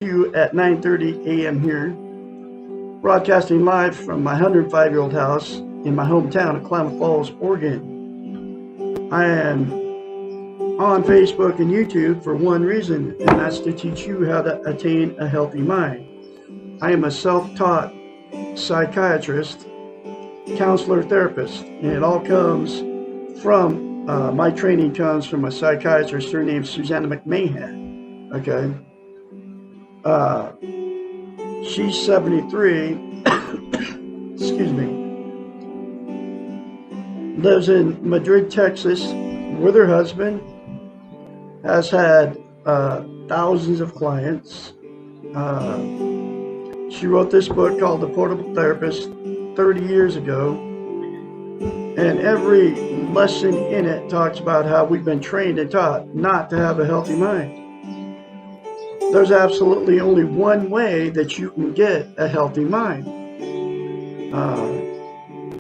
You at 9:30 a.m. here, broadcasting live from my 105-year-old house in my hometown of Klamath Falls, Oregon. I am on Facebook and YouTube for one reason, and that's to teach you how to attain a healthy mind. I am a self-taught psychiatrist, counselor, therapist, and it all comes from my training comes from a psychiatrist. Her name's Susanna McMahon. Okay. She's 73, excuse me, lives in Madrid, Texas, with her husband, has had thousands of clients. She wrote this book called The Portable Therapist 30 years ago, and every lesson in it talks about how we've been trained and taught not to have a healthy mind. There's absolutely only one way that you can get a healthy mind,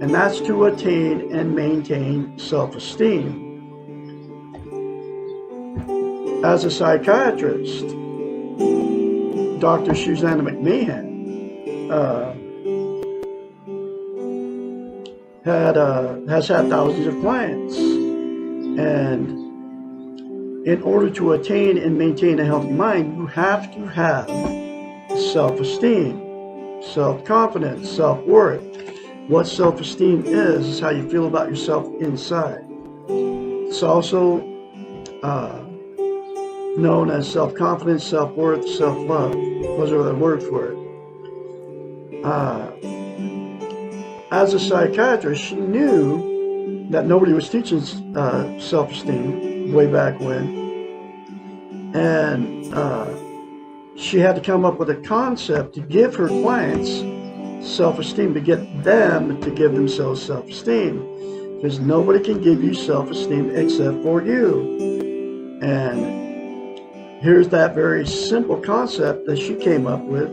and that's to attain and maintain self-esteem. As a psychiatrist, Dr. Susanna McMahon has had thousands of clients, and in order to attain and maintain a healthy mind, you have to have self-esteem, self-confidence, self-worth. What self-esteem is how you feel about yourself inside. It's also known as self-confidence, self-worth, self-love. Those are the words for it. As a psychiatrist, she knew that nobody was teaching self-esteem way back when, and she had to come up with a concept to give her clients self-esteem, to get them to give themselves self-esteem, because nobody can give you self-esteem except for you. And here's that very simple concept that she came up with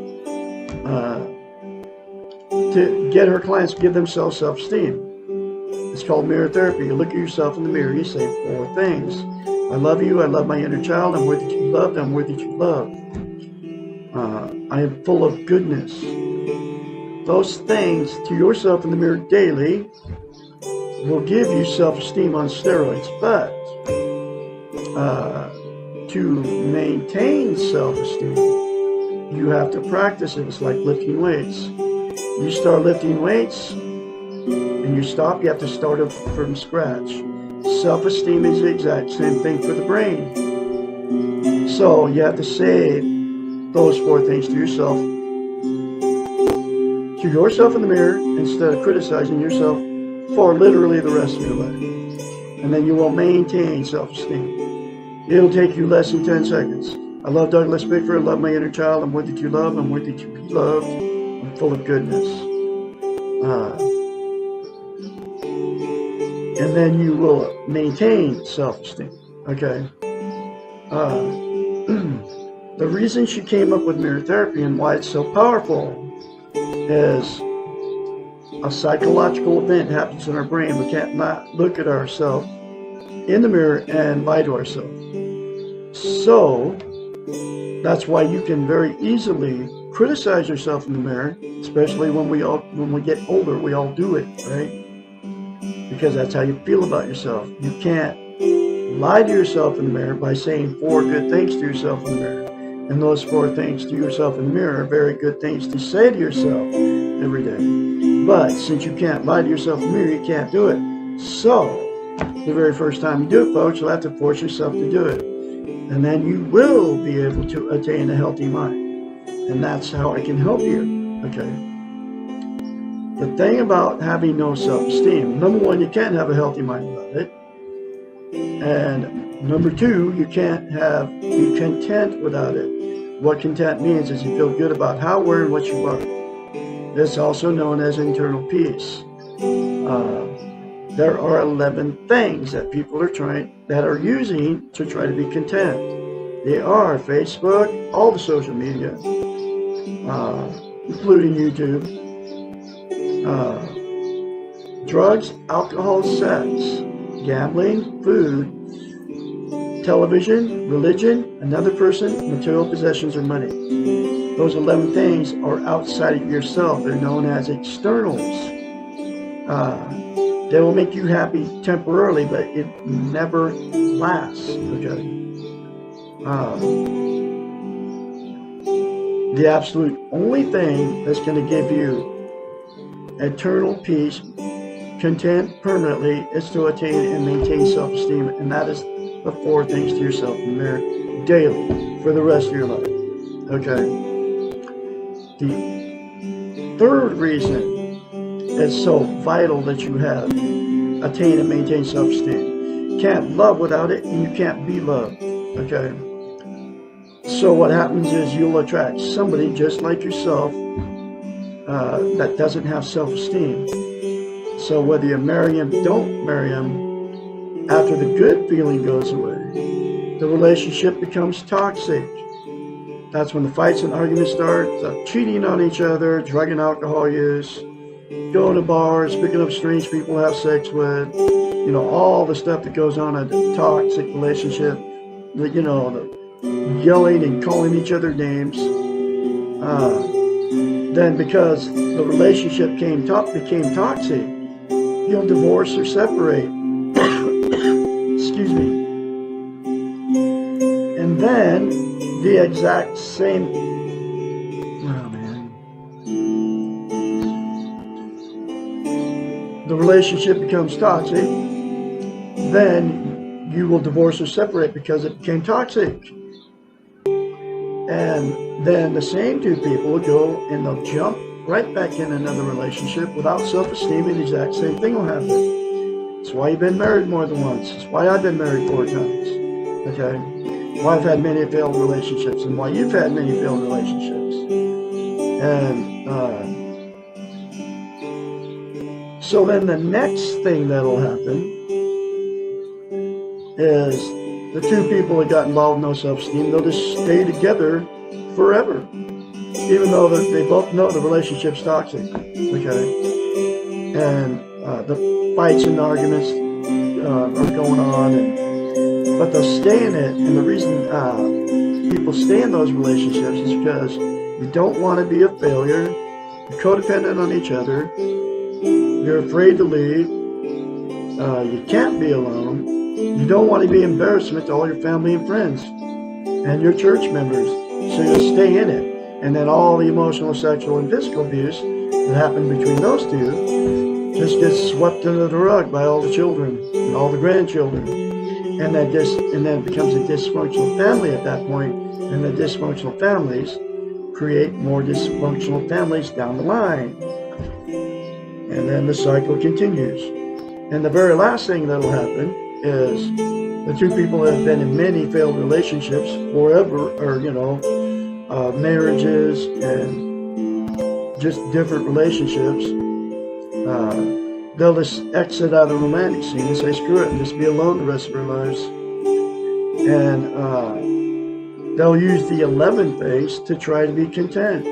to get her clients to give themselves self-esteem. It's called mirror therapy. You look at yourself in the mirror, you say 4 things. I love you, I love my inner child, I'm worthy to be loved, I'm worthy to be loved. I am full of goodness. Those things to yourself in the mirror daily will give you self-esteem on steroids, but to maintain self-esteem, you have to practice it. It's like lifting weights. You start lifting weights, and you stop, you have to start up from scratch. Self-esteem is the exact same thing for the brain. So you have to say those 4 things to yourself in the mirror, instead of criticizing yourself for literally the rest of your life. And then you will maintain self-esteem. It'll take you less than 10 seconds. I love Douglas Bickford, I love my inner child, I'm worthy to love, I'm worthy to be loved, I'm full of goodness. And then you will maintain self-esteem. Okay. The reason she came up with mirror therapy and why it's so powerful is a psychological event happens in our brain. We can't not look at ourselves in the mirror and lie to ourselves. So that's why you can very easily criticize yourself in the mirror, especially when we get older. We all do it, right? Because that's how you feel about yourself. You can't lie to yourself in the mirror by saying 4 good things to yourself in the mirror. And those 4 things to yourself in the mirror are very good things to say to yourself every day. But since you can't lie to yourself in the mirror, you can't do it. So, the very first time you do it, folks, you'll have to force yourself to do it. And then you will be able to attain a healthy mind. And that's how I can help you. Okay. The thing about having no self-esteem, number 1, you can't have a healthy mind without it. And number 2, you can't be content without it. What content means is you feel good about how, where, and what you are. It's also known as internal peace. There are 11 things that people are using to try to be content. They are Facebook, all the social media, including YouTube. Drugs, alcohol, sex, gambling, food, television, religion, another person, material possessions, or money. Those 11 things are outside of yourself. They're known as externals. They will make you happy temporarily, but it never lasts. Okay. The absolute only thing that's going to give you eternal peace, content permanently, is to attain and maintain self-esteem, and that is the 4 things to yourself in the mirror daily for the rest of your life. Okay. The third reason it's so vital that you have attain and maintain self-esteem. You can't love without it, and you can't be loved. Okay. So what happens is you'll attract somebody just like yourself that doesn't have self-esteem. So whether you marry him, don't marry him, after the good feeling goes away, the relationship becomes toxic. That's when the fights and arguments start, cheating on each other, drug and alcohol use, going to bars, picking up strange people to have sex with, all the stuff that goes on in a toxic relationship, the yelling and calling each other names. Then because the relationship became toxic, you'll divorce or separate. Excuse me. And then the exact same, the relationship becomes toxic, then you will divorce or separate because it became toxic. And then the same 2 people will go and they'll jump right back in another relationship without self-esteem, and the exact same thing will happen. That's why you've been married more than once. That's why I've been married 4 times. Okay? Why I've had many failed relationships, and why you've had many failed relationships. And so then the next thing that'll happen is the 2 people that got involved in no self-esteem, they'll just stay together forever, even though they both know the relationship's toxic. Okay? And the fights and arguments are going on, but they'll stay in it. And the reason people stay in those relationships is because you don't want to be a failure, you're codependent on each other, you're afraid to leave, you can't be alone, you don't want to be embarrassment to all your family and friends and your church members, so you'll stay in it. And then all the emotional, sexual, and physical abuse that happened between those 2 just gets swept under the rug by all the children and all the grandchildren. And then it becomes a dysfunctional family at that point, and the dysfunctional families create more dysfunctional families down the line. And then the cycle continues. And the very last thing that'll happen is the 2 people that have been in many failed relationships forever, or marriages and just different relationships, they'll just exit out of the romantic scene and say screw it and just be alone the rest of their lives. And they'll use the 11 things to try to be content.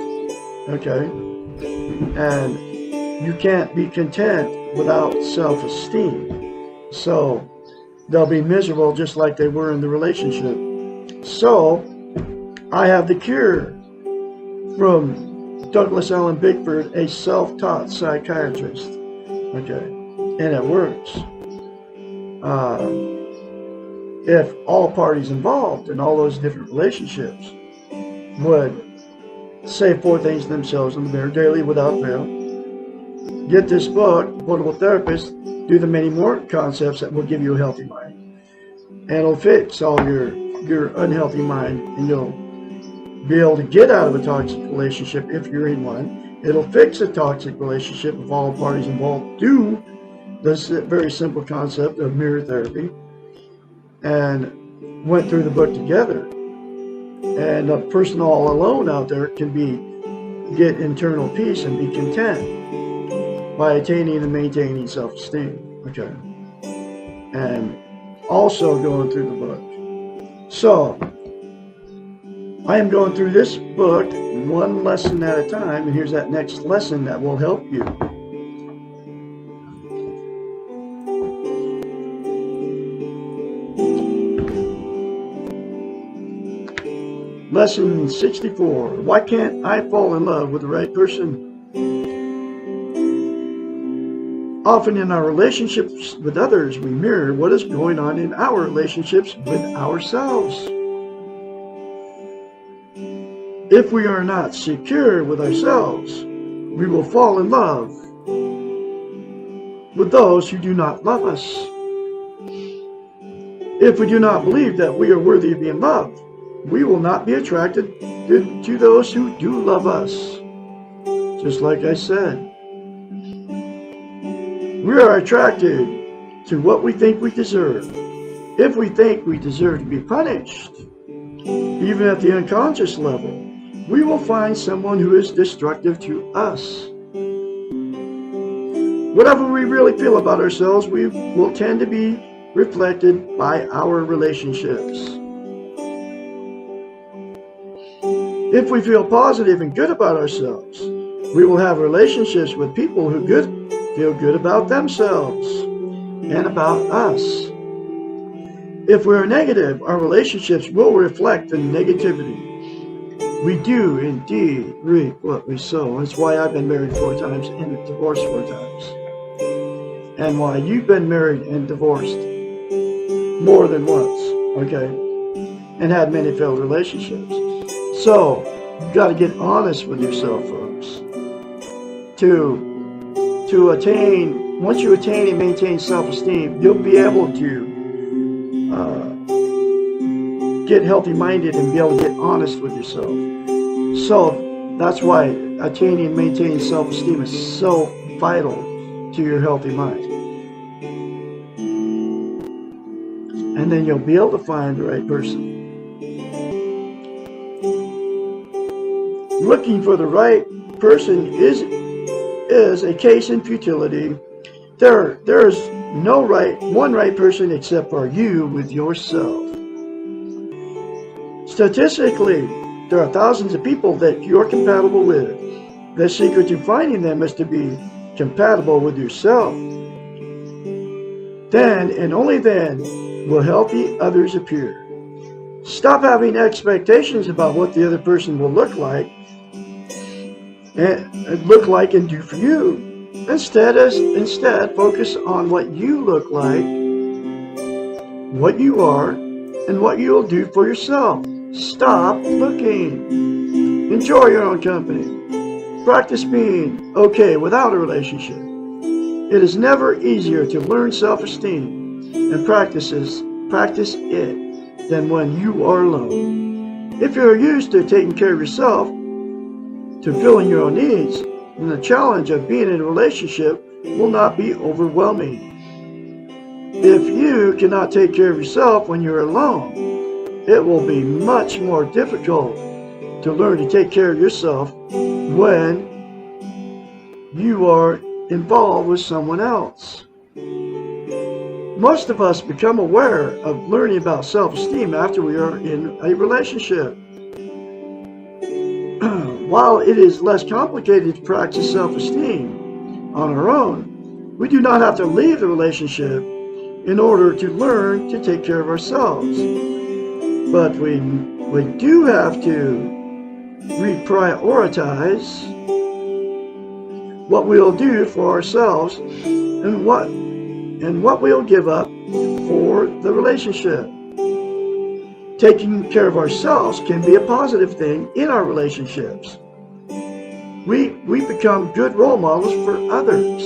Okay? And you can't be content without self-esteem. So they'll be miserable just like they were in the relationship. So I have the cure from Douglas Allen Bickford, a self-taught psychiatrist. Okay, and it works. If all parties involved in all those different relationships would say 4 things to themselves in the mirror daily without fail, get this book, Portable Therapist, do the many more concepts that will give you a healthy mind. And it'll fix all your unhealthy mind, and you'll be able to get out of a toxic relationship if you're in one. It'll fix a toxic relationship if all parties involved do this very simple concept of mirror therapy and went through the book together. And a person all alone out there can get internal peace and be content by attaining and maintaining self-esteem. Okay. And also going through the book. So I am going through this book 1 lesson at a time, and here's that next lesson that will help you. Lesson 64. Why can't I fall in love with the right person? Often in our relationships with others, we mirror what is going on in our relationships with ourselves. If we are not secure with ourselves, we will fall in love with those who do not love us. If we do not believe that we are worthy of being loved, we will not be attracted to those who do love us. Just like I said, we are attracted to what we think we deserve. If we think we deserve to be punished, even at the unconscious level, we will find someone who is destructive to us. Whatever we really feel about ourselves, we will tend to be reflected by our relationships. If we feel positive and good about ourselves, we will have relationships with people who feel good about themselves and about us. If we are negative, our relationships will reflect the negativity. We do indeed reap what we sow. That's why I've been married 4 times and divorced 4 times. And why you've been married and divorced more than once, okay? And had many failed relationships. So, you've got to get honest with yourself, folks. To attain, once you attain and maintain self-esteem, you'll be able to get healthy-minded and be able to get honest with yourself. So that's why attaining and maintaining self-esteem is so vital to your healthy mind. And then you'll be able to find the right person. Looking for the right person is a case in futility. There is no one right person except for you with yourself. Statistically, there are thousands of people that you're compatible with. The secret to finding them is to be compatible with yourself. Then and only then will healthy others appear. Stop having expectations about what the other person will look like and do for you. Instead, focus on what you look like, what you are, and what you will do for yourself. Stop looking. Enjoy your own company. Practice being okay without a relationship. It is never easier to learn self-esteem and practice it than when you are alone. If you're used to taking care of yourself, to filling your own needs, then the challenge of being in a relationship will not be overwhelming. If you cannot take care of yourself when you're alone, it will be much more difficult to learn to take care of yourself when you are involved with someone else. Most of us become aware of learning about self-esteem after we are in a relationship. While it is less complicated to practice self-esteem on our own, we do not have to leave the relationship in order to learn to take care of ourselves. But we do have to reprioritize what we'll do for ourselves and what we'll give up for the relationship. Taking care of ourselves can be a positive thing in our relationships. We become good role models for others.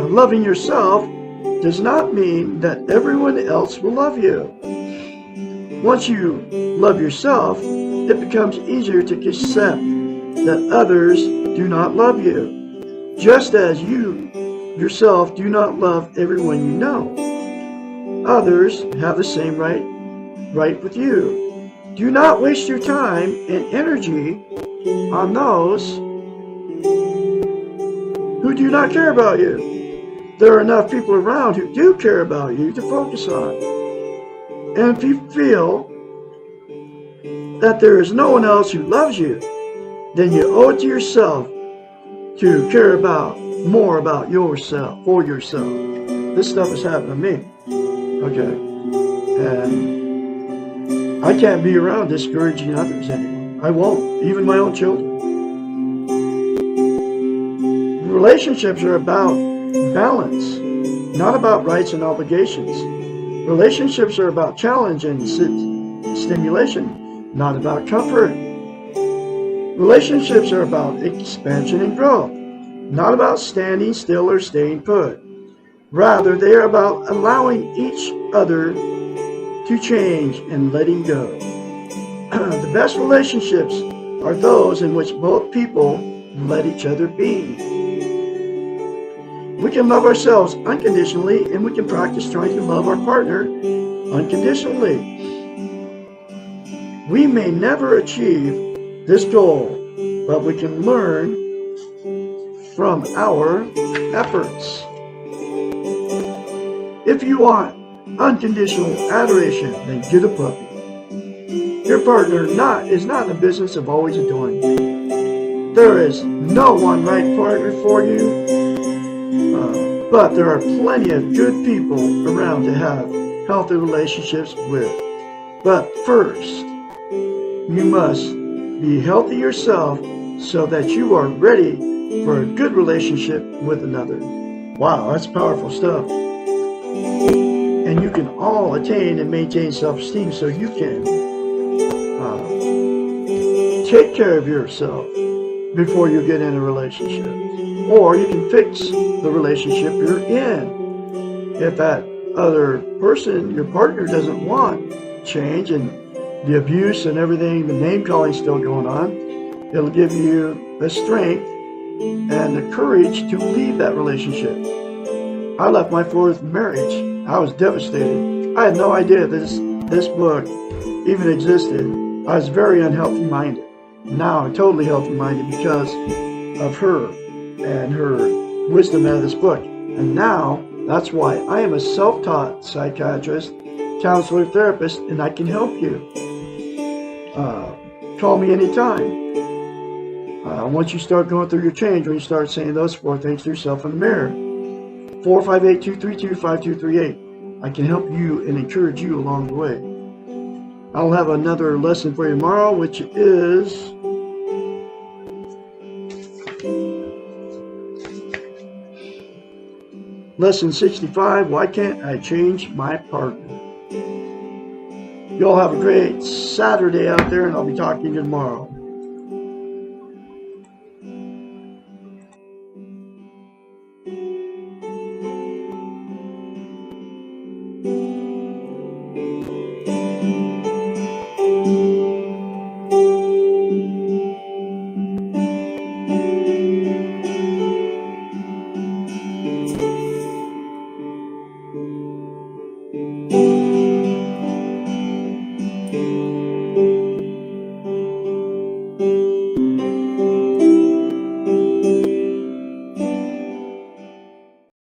Loving yourself does not mean that everyone else will love you. Once you love yourself, it becomes easier to accept that others do not love you, just as you yourself do not love everyone you know. Others have the same right with you. Do not waste your time and energy on those who do not care about you. There are enough people around who do care about you to focus on. And if you feel that there is no one else who loves you, then you owe it to yourself to care more about yourself, for yourself. This stuff has happened to me. Okay. And I can't be around discouraging others anymore. I won't, even my own children. Relationships are about balance, not about rights and obligations. Relationships are about challenge and stimulation, not about comfort. Relationships are about expansion and growth, not about standing still or staying put. Rather, they are about allowing each other to change and letting go. The best relationships are those in which both people let each other be. We can love ourselves unconditionally, and we can practice trying to love our partner unconditionally. We may never achieve this goal, but we can learn from our efforts. If you want unconditional adoration, then get a puppy. Your partner is not in the business of always adoring you. There is no one right partner for you, but there are plenty of good people around to have healthy relationships with. But first, you must be healthy yourself so that you are ready for a good relationship with another. Wow, that's powerful stuff. And you can all attain and maintain self-esteem so you can take care of yourself before you get in a relationship. Or you can fix the relationship you're in. If that other person, your partner, doesn't want change and the abuse and everything, the name calling still going on, it'll give you the strength and the courage to leave that relationship. I left my fourth marriage. I was devastated. I had no idea this book even existed. I was very unhealthy minded. Now I'm totally healthy minded because of her and her wisdom out of this book. And now that's why I am a self-taught psychiatrist, counselor, therapist, and I can help you. Call me anytime. Once you start going through your change, when you start saying those 4 things to yourself in the mirror, 458-232-5238. I can help you and encourage you along the way. I'll have another lesson for you tomorrow, which is Lesson 65, Why Can't I Change My Partner? You all have a great Saturday out there, and I'll be talking to you tomorrow.